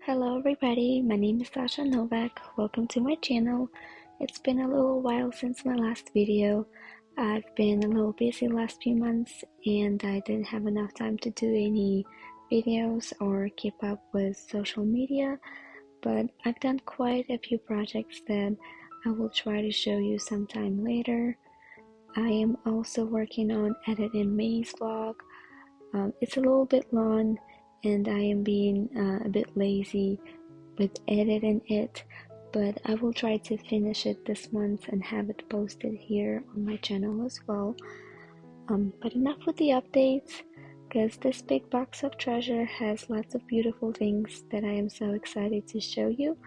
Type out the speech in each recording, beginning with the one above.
Hello everybody, my name is Sasha Novak. Welcome to my channel. It's been a little while since my last video. I've been a little busy last few months and I didn't have enough time to do any videos or keep up with social media, but I've done quite a few projects that I will try to show you sometime later. I am also working on editing May's vlog. It's a little bit long and I am being a bit lazy with editing it, but I will try to finish it this month and have it posted here on my channel as well. But enough with the updates, because this big box of treasure has lots of beautiful things that I am so excited to show you.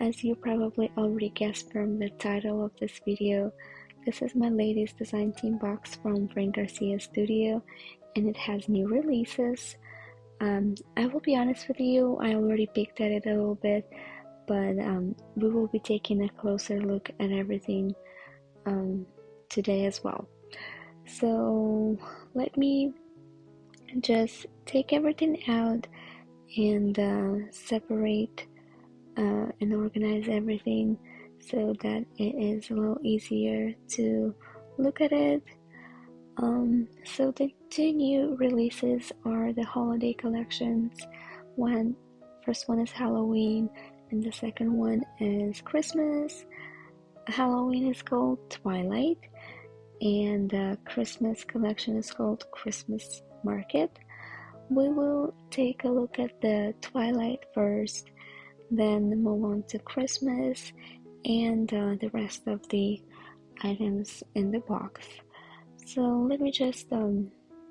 As you probably already guessed from the title of this video, this is my latest design team box from Frank Garcia Studio, and it has new releases. I will be honest with you, I already peeked at it a little bit, but we will be taking a closer look at everything today as well. So let me just take everything out and separate and organize everything so that it is a little easier to look at it. So the two new releases are the holiday collections. First one is Halloween and the second one is Christmas. Halloween is called Twilight and the Christmas collection is called Christmas Market. We will take a look at the Twilight first, then move on to Christmas and the rest of the items in the box. So let me just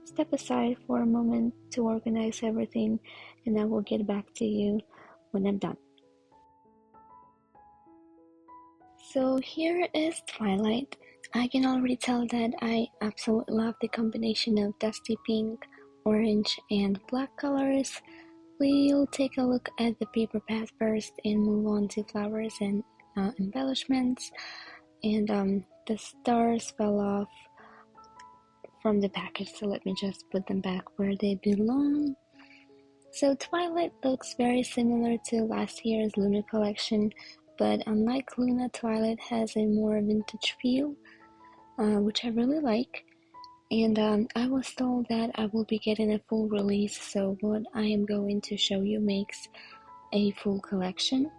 step aside for a moment to organize everything, and I will get back to you when I'm done. So here is Twilight. I can already tell that I absolutely love the combination of dusty pink, orange, and black colors. We'll take a look at the paper pad first and move on to flowers and embellishments. And the stars fell off from the package, so let me just put them back where they belong. So Twilight looks very similar to last year's Luna collection, but unlike Luna, Twilight has a more vintage feel, which I really like. And I was told that I will be getting a full release, so what I am going to show you makes a full collection.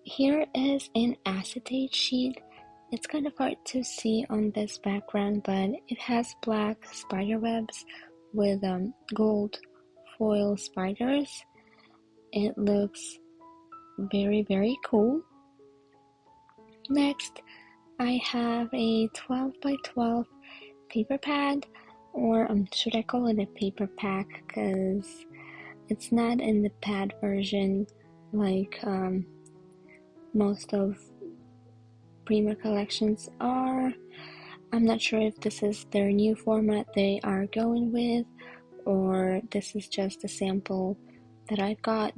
Here is an acetate sheet. It's kind of hard to see on this background, but it has black spider webs with gold foil spiders. It looks very, very cool. Next, I have a 12 by 12 paper pad, or should I call it a paper pack, because it's not in the pad version like most of Prima collections are. I'm not sure if this is their new format they are going with, or this is just a sample that I got.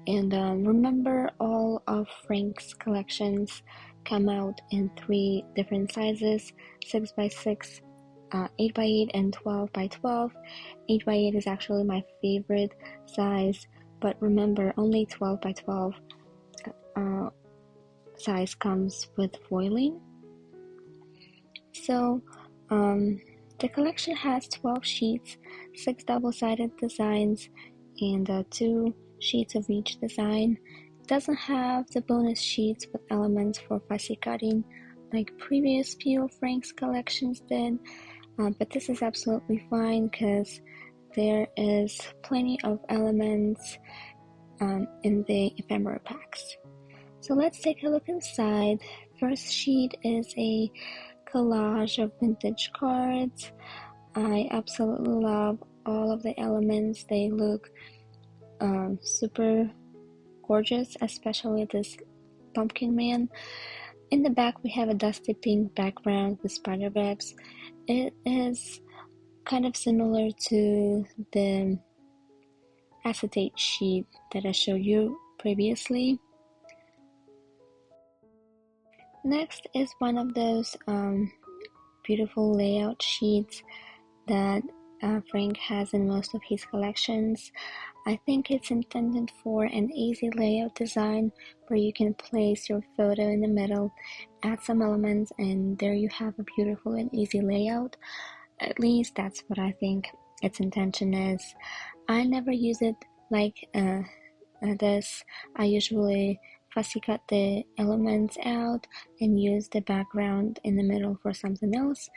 And remember, all of Frank's collections come out in 3 different sizes: 6x6, 8x8, and 12x12. 8x8 is actually my favorite size, but remember, only 12x12 size comes with foiling. So the collection has 12 sheets, 6 double-sided designs, and 2 sheets of each design. It doesn't have the bonus sheets with elements for fussy cutting like previous few of Frank's collections did, but this is absolutely fine because there is plenty of elements in the ephemera packs. So let's take a look inside. First sheet is a collage of vintage cards. I absolutely love all of the elements. They look super gorgeous, especially this pumpkin man. In the back we have a dusty pink background with spider webs. It is kind of similar to the acetate sheet that I showed you previously. Next is one of those beautiful layout sheets that Frank has in most of his collections. I think it's intended for an easy layout design where you can place your photo in the middle, add some elements, and there you have a beautiful and easy layout. At least that's what I think its intention is. I never use it like this. I usually fussy cut the elements out and use the background in the middle for something else.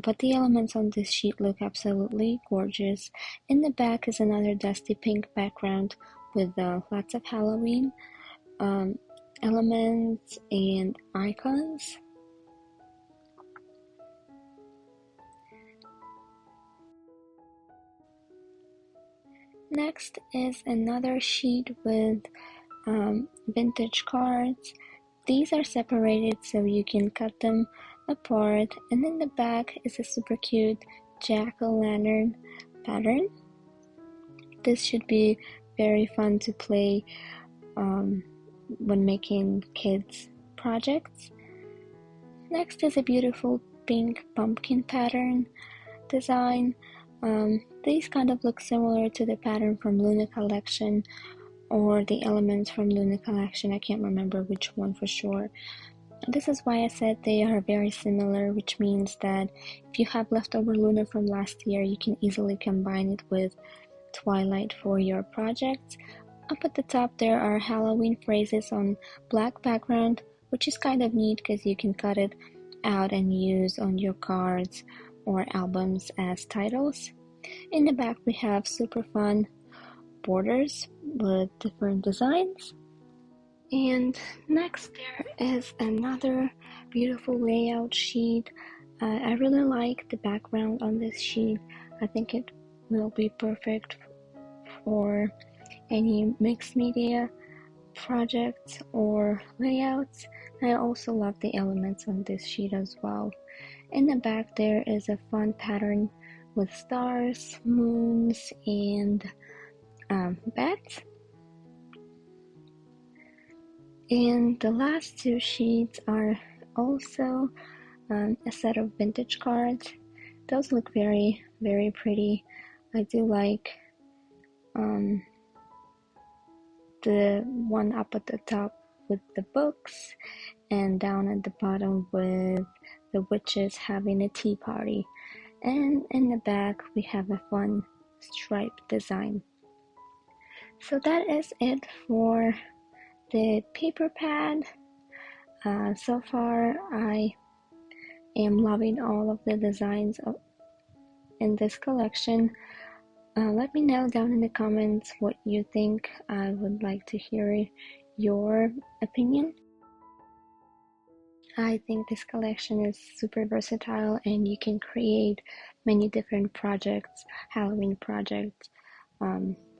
But the elements on this sheet look absolutely gorgeous. In the back is another dusty pink background with lots of Halloween elements and icons. Next is another sheet with vintage cards. These are separated so you can cut them apart, and in the back is a super cute jack-o'-lantern pattern. This should be very fun to play when making kids projects. Next is a beautiful pink pumpkin pattern design. These kind of look similar to the pattern from Luna Collection or the elements from Luna Collection. I can't remember which one for sure. This is why I said they are very similar, which means that if you have leftover Luna from last year, you can easily combine it with Twilight for your projects. Up at the top there are Halloween phrases on black background, which is kind of neat because you can cut it out and use on your cards or albums as titles. In the back we have super fun borders with different designs. And next there is another beautiful layout sheet. I really like the background on this sheet. I think it will be perfect for any mixed media projects or layouts. I also love the elements on this sheet as well. In the back there is a fun pattern with stars, moons, and bats. And the last two sheets are also a set of vintage cards. Those look very, very pretty. I do like the one up at the top with the books and down at the bottom with the witches having a tea party. And in the back we have a fun stripe design. So that is it for the paper pad. So far I am loving all of the designs in this collection. Let me know down in the comments what you think. I would like to hear your opinion. I think this collection is super versatile and you can create many different projects, Halloween projects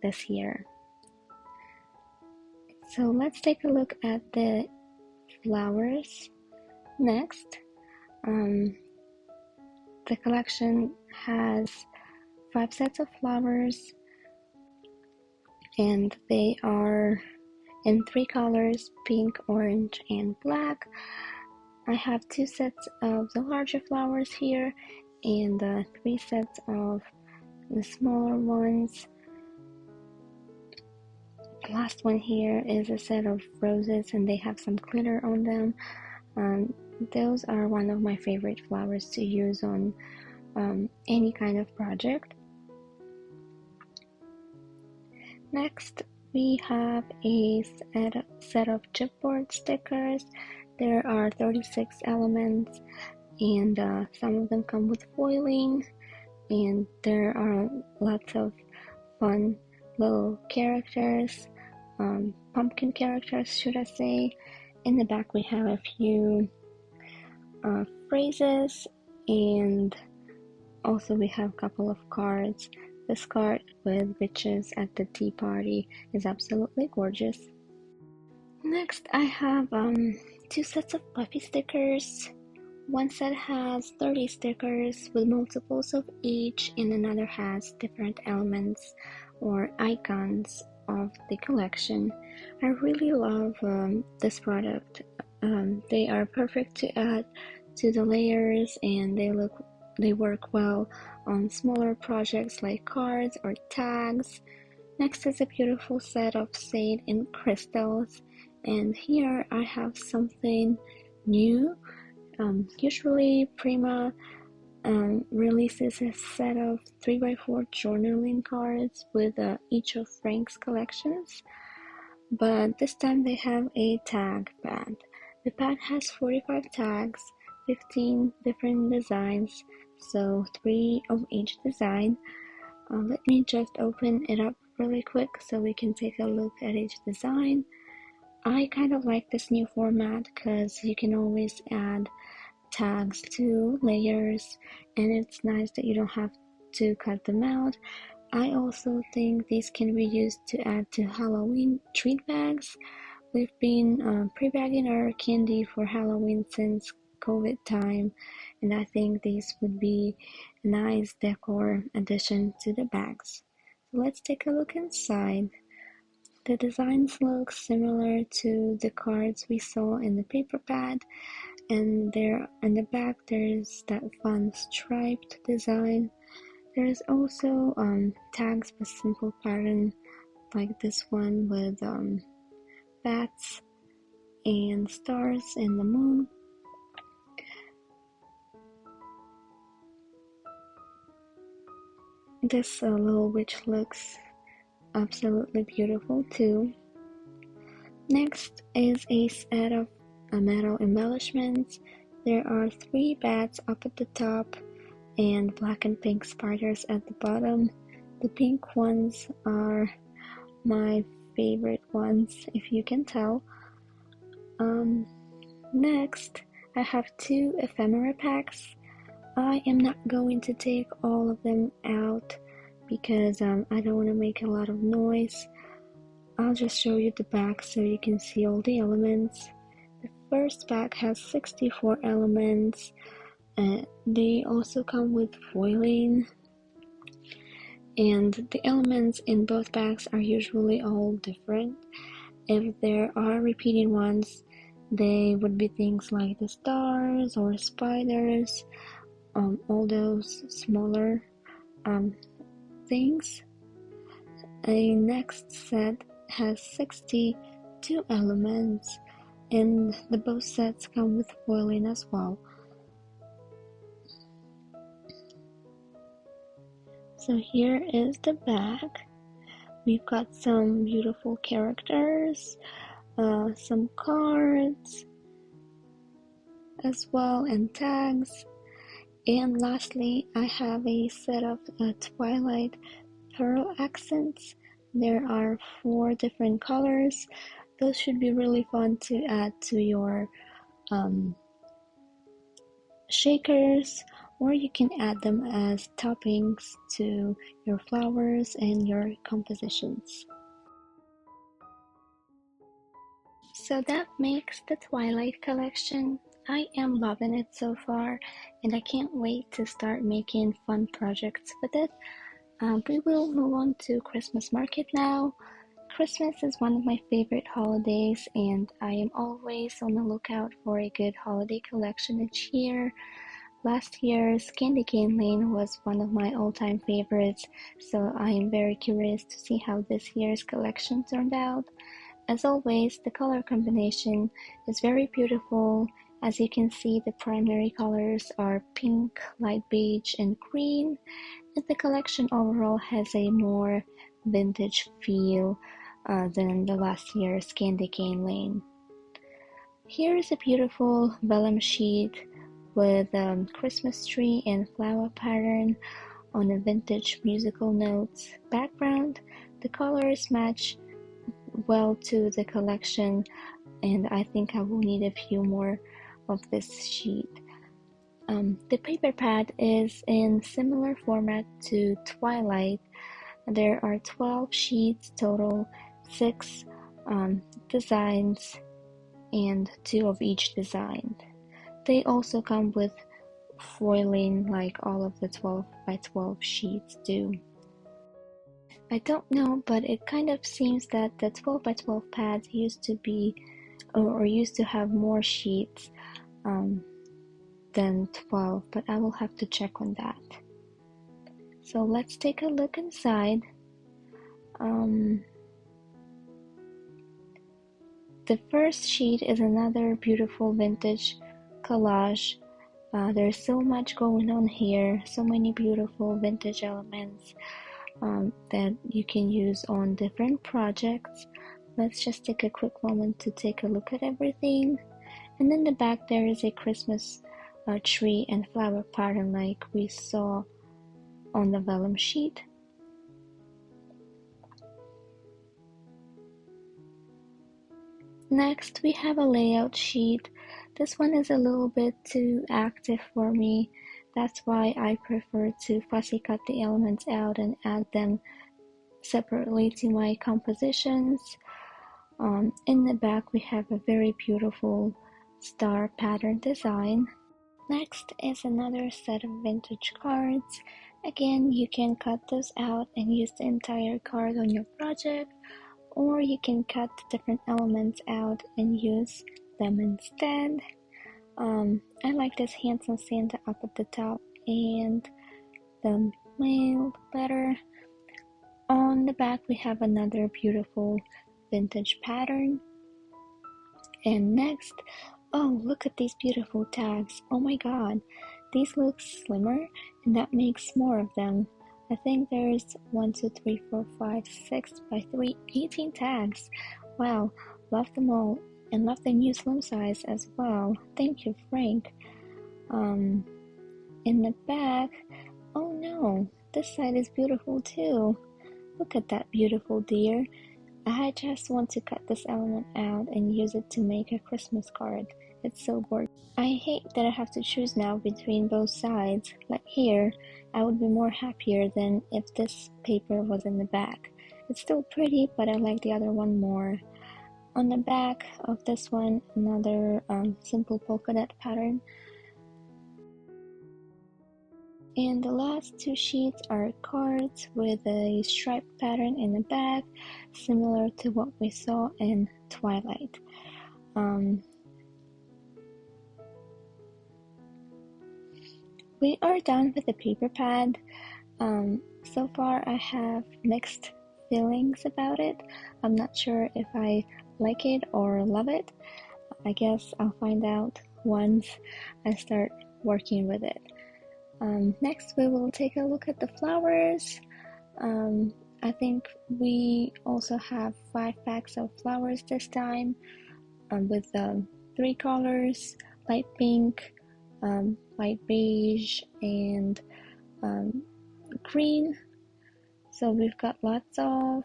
this year. So let's take a look at the flowers next. The collection has 5 sets of flowers and they are in 3 colors, pink, orange, and black. I have 2 sets of the larger flowers here and 3 sets of the smaller ones. The last one here is a set of roses and they have some glitter on them. Those are one of my favorite flowers to use on any kind of project. Next, we have a set of chipboard stickers. There are 36 elements and some of them come with foiling, and there are lots of fun little characters, pumpkin characters should I say. In the back we have a few phrases and also we have a couple of cards. This card with witches at the tea party is absolutely gorgeous. Next I have 2 sets of puffy stickers. One set has 30 stickers with multiples of each and another has different elements or icons of the collection. I really love this product. They are perfect to add to the layers and they work well on smaller projects like cards or tags. Next is a beautiful set of Sade in crystals, and here I have something new. Usually Prima releases a set of 3x4 journaling cards with each of Frank's collections, but this time they have a tag pad. The pad has 45 tags, 15 different designs, so 3 of each design. Let me just open it up really quick so we can take a look at each design. I kind of like this new format because you can always add tags to layers, and it's nice that you don't have to cut them out. I also think these can be used to add to Halloween treat bags. We've been pre-bagging our candy for Halloween since COVID time, and I think these would be a nice decor addition to the bags. So let's take a look inside. The designs look similar to the cards we saw in the paper pad, and there in the back there's that fun striped design. There's also tags with simple pattern like this one with bats and stars and the moon. This little witch looks absolutely beautiful too. Next is a set of metal embellishments. There are 3 bats up at the top and black and pink spiders at the bottom. The pink ones are my favorite ones, if you can tell. Next, I have 2 ephemera packs. I am not going to take all of them out because I don't want to make a lot of noise. I'll just show you the back so you can see all the elements. The first pack has 64 elements. They also come with foiling, and the elements in both packs are usually all different. If there are repeating ones, they would be things like the stars or spiders, all those smaller things. A next set has 62 elements, and the both sets come with foiling as well. So here is the back. We've got some beautiful characters, some cards as well, and tags. And lastly, I have a set of Twilight pearl accents. There are 4 different colors. Those should be really fun to add to your shakers, or you can add them as toppings to your flowers and your compositions. So that makes the Twilight collection. I am loving it so far, and I can't wait to start making fun projects with it. We will move on to Christmas market now. Christmas is one of my favorite holidays, and I am always on the lookout for a good holiday collection each year. Last year's Candy Cane Lane was one of my all-time favorites, so I am very curious to see how this year's collection turned out. As always, the color combination is very beautiful. As you can see, the primary colors are pink, light beige, and green, and the collection overall has a more vintage feel than the last year's Candy Cane Lane. Here is a beautiful vellum sheet with Christmas tree and flower pattern on a vintage musical notes background. The colors match well to the collection, and I think I will need a few more of this sheet. The paper pad is in similar format to Twilight. There are 12 sheets total, 6 designs, and 2 of each design. They also come with foiling like all of the 12 by 12 sheets do. I don't know, but it kind of seems that the 12 by 12 pads used to be or used to have more sheets than 12, but I will have to check on that. So let's take a look inside. The first sheet is another beautiful vintage collage. There's so much going on here, so many beautiful vintage elements that you can use on different projects. Let's just take a quick moment to take a look at everything. And in the back there is a Christmas tree and flower pattern like we saw on the vellum sheet. Next we have a layout sheet. This one is a little bit too active for me. That's why I prefer to fussy cut the elements out and add them separately to my compositions. In the back we have a very beautiful star pattern design. Next is another set of vintage cards. Again, you can cut those out and use the entire card on your project, or you can cut different elements out and use them instead. I like this handsome Santa up at the top and the mail letter. On the back we have another beautiful vintage pattern. And next, oh, look at these beautiful tags. Oh my god, these look slimmer and that makes more of them. I think there's 1, 2, 3, 4, 5, 6 by 3, 18 tags. Wow, love them all and love the new slim size as well. Thank you, Frank. In the back, oh no, this side is beautiful too. Look at that beautiful deer. I just want to cut this element out and use it to make a Christmas card. It's so gorgeous. I hate that I have to choose now between both sides. Like here, I would be more happier than if this paper was in the back. It's still pretty, but I like the other one more. On the back of this one, another simple polka dot pattern. And the last two sheets are cards with a striped pattern in the back, similar to what we saw in Twilight. We are done with the paper pad. So far I have mixed feelings about it. I'm not sure if I like it or love it. I guess I'll find out once I start working with it. Next we will take a look at the flowers. I think we also have 5 packs of flowers this time, with 3 colors: light pink, light beige, and green. So we've got lots of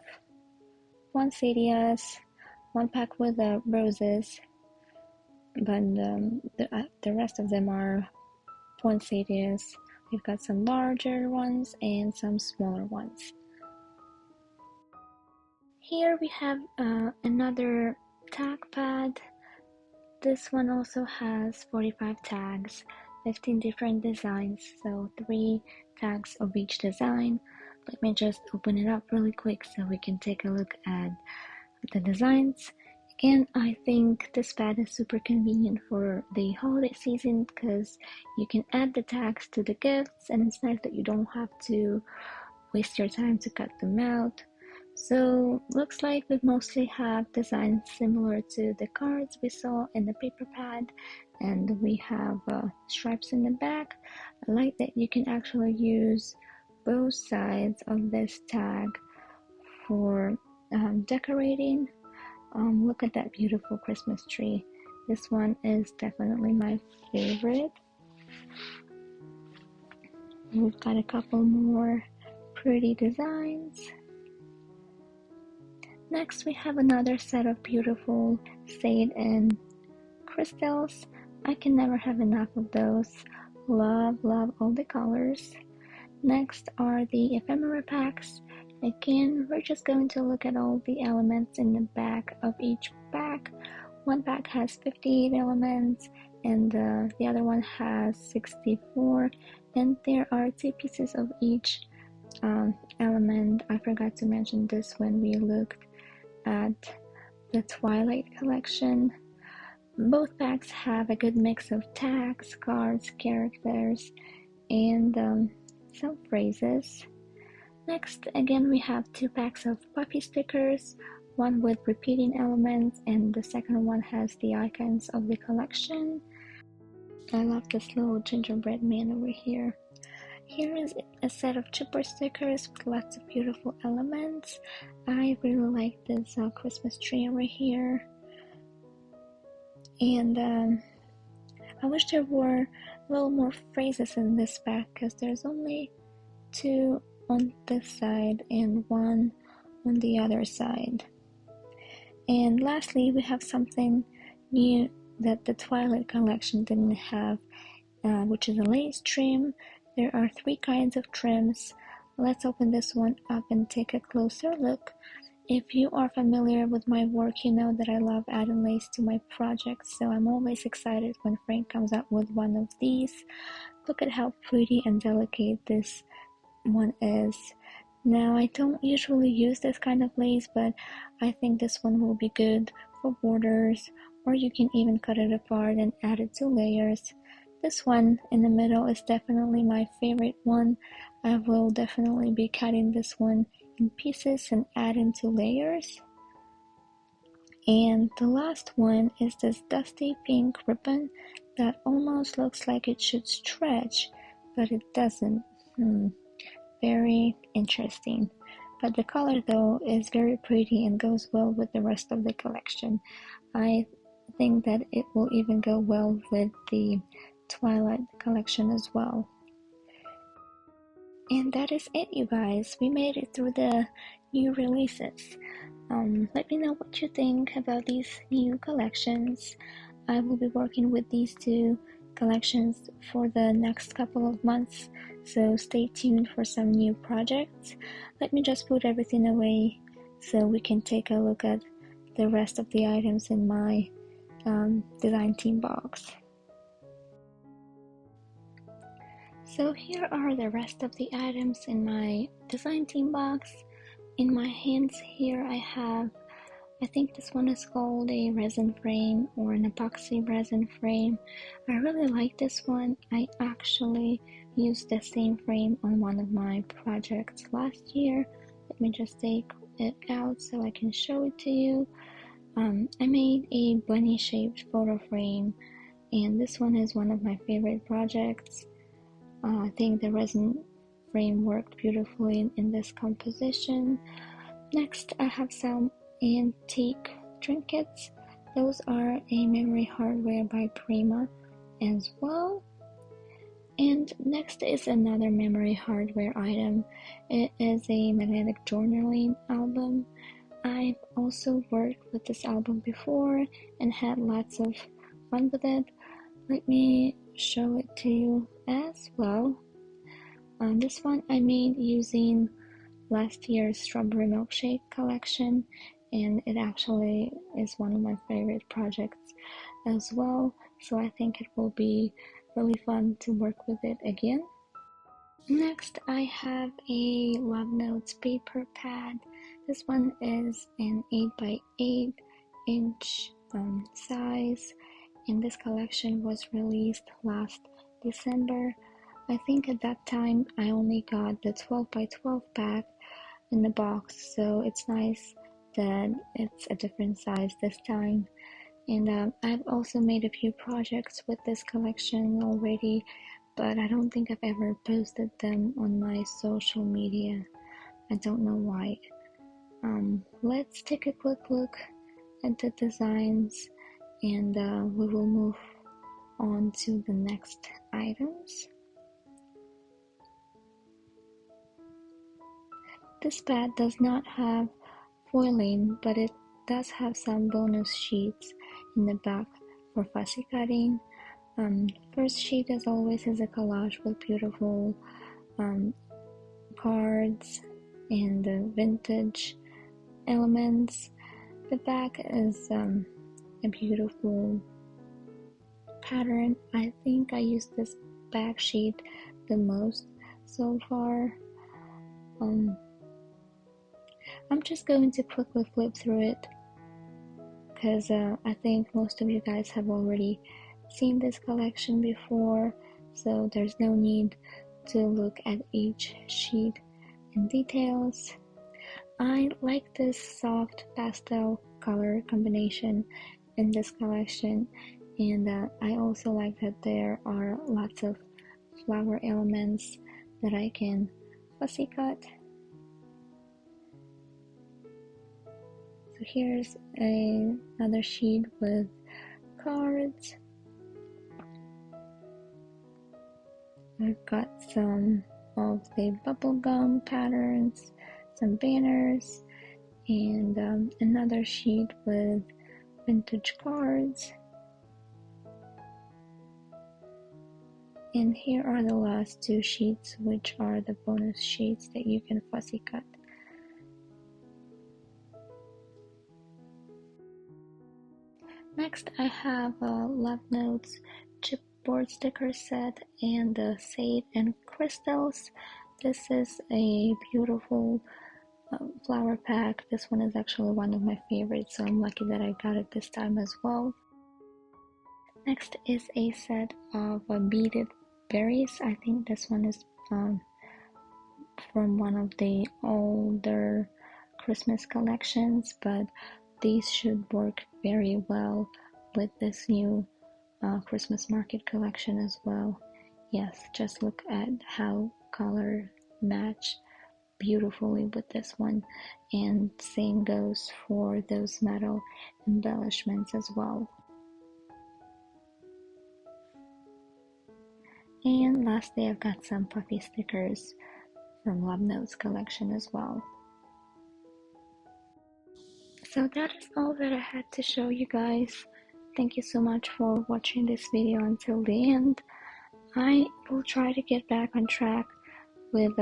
poinsettias, 1 pack with roses, but the rest of them are poinsettias. We've got some larger ones and some smaller ones. Here we have another tag pad. This one also has 45 tags, 15 different designs, so 3 tags of each design. Let me just open it up really quick so we can take a look at the designs. Again, I think this pad is super convenient for the holiday season because you can add the tags to the gifts, and it's nice that you don't have to waste your time to cut them out. So looks like we mostly have designs similar to the cards we saw in the paper pad, and we have stripes in the back. I like that you can actually use both sides of this tag for decorating. Look at that beautiful Christmas tree. This one is definitely my favorite. We've got a couple more pretty designs. Next we have another set of beautiful jade and crystals. I can never have enough of those. Love all the colors. Next are the ephemera packs. Again, we're just going to look at all the elements in the back of each pack. One pack has 58 elements and the other one has 64, and there are 2 pieces of each element. I forgot to mention this when we looked at the Twilight collection. Both packs have a good mix of tags, cards, characters, and some phrases. Next, again, we have 2 packs of puppy stickers, one with repeating elements, and the second one has the icons of the collection. I love this little gingerbread man over here. Here is a set of chipper stickers with lots of beautiful elements. I really like this Christmas tree over here. And I wish there were a little more phrases in this pack because there's only 2 on this side and 1 on the other side. And lastly, we have something new that the Twilight collection didn't have, which is a lace trim. There are 3 kinds of trims. Let's open this one up and take a closer look. If you are familiar with my work, you know that I love adding lace to my projects, so I'm always excited when Frank comes out with one of these. Look at how pretty and delicate this one is. Now, I don't usually use this kind of lace, but I think this one will be good for borders, or you can even cut it apart and add it to layers. This one in the middle is definitely my favorite one. I will definitely be cutting this one in pieces and adding to layers. And the last one is this dusty pink ribbon that almost looks like it should stretch, but it doesn't. Very interesting. But the color though is very pretty and goes well with the rest of the collection. I think that it will even go well with the Twilight collection as well. And that is it, you guys. We made it through the new releases. Let me know what you think about these new collections. I will be working with these 2 collections for the next couple of months, so stay tuned for some new projects. Let me just put everything away so we can take a look at the rest of the items in my design team box. So here are the rest of the items in my design team box. In my hands here I have, I think this one is called a resin frame or an epoxy resin frame. I really like this one. I actually used the same frame on one of my projects last year. Let me just take it out so I can show it to you. I made a bunny shaped photo frame, and this one is one of my favorite projects. I think the resin frame worked beautifully in this composition. Next, I have some antique trinkets. Those are a memory hardware by Prima as well. And next is another memory hardware item. It is a magnetic journaling album. I've also worked with this album before and had lots of fun with it. Let me show it to you as well. This one I made using last year's strawberry milkshake collection, and it actually is one of my favorite projects as well, so I think it will be really fun to work with it again. Next, I have a Love Notes paper pad. This one is an 8x8 inch size, and this collection was released last December. I think at that time I only got the 12x12 pack in the box, so it's nice that it's a different size this time. And I've also made a few projects with this collection already, but I don't think I've ever posted them on my social media. I don't know why. Let's take a quick look at the designs, and we will move on to the next items. This pad does not have foiling, but it does have some bonus sheets in the back for fussy cutting. First sheet, as always, is a collage with beautiful cards and vintage elements. The back is a beautiful pattern. I think I used this back sheet the most so far. I'm just going to quickly flip through it because I think most of you guys have already seen this collection before, so there's no need to look at each sheet and details. I like this soft pastel color combination in this collection, and I also like that there are lots of flower elements that I can fussy cut. So here's another sheet with cards. I've got some of the bubblegum patterns, some banners, and another sheet with vintage cards. And here are the last two sheets, which are the bonus sheets that you can fussy cut. Next, I have a Love Notes chipboard sticker set and the Sage and Crystals. This is a beautiful flower pack. This one is actually one of my favorites, so I'm lucky that I got it this time as well. Next is a set of beaded berries. I think this one is from one of the older Christmas collections, but these should work very well with this new Christmas market collection as well. Yes, just look at how color match beautifully with this one, and same goes for those metal embellishments as well. And lastly, I've got some puffy stickers from Love Notes collection as well. So that is all that I had to show you guys. Thank you so much for watching this video until the end. I will try to get back on track with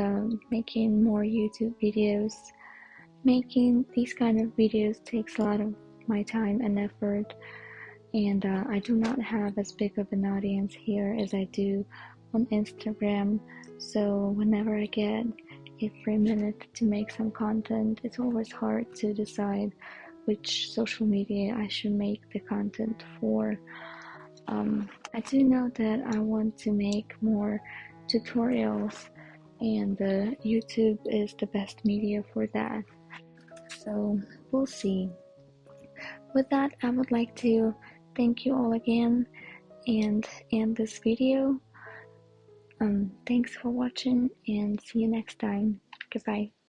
making more YouTube videos. Making these kind of videos takes a lot of my time and effort, and I do not have as big of an audience here as I do on Instagram, so whenever I get a free minute to make some content, it's always hard to decide which social media I should make the content for. I do know that I want to make more tutorials, and YouTube is the best media for that, so we'll see. With that, I would like to thank you all again and end this video. Thanks for watching, and see you next time. Goodbye.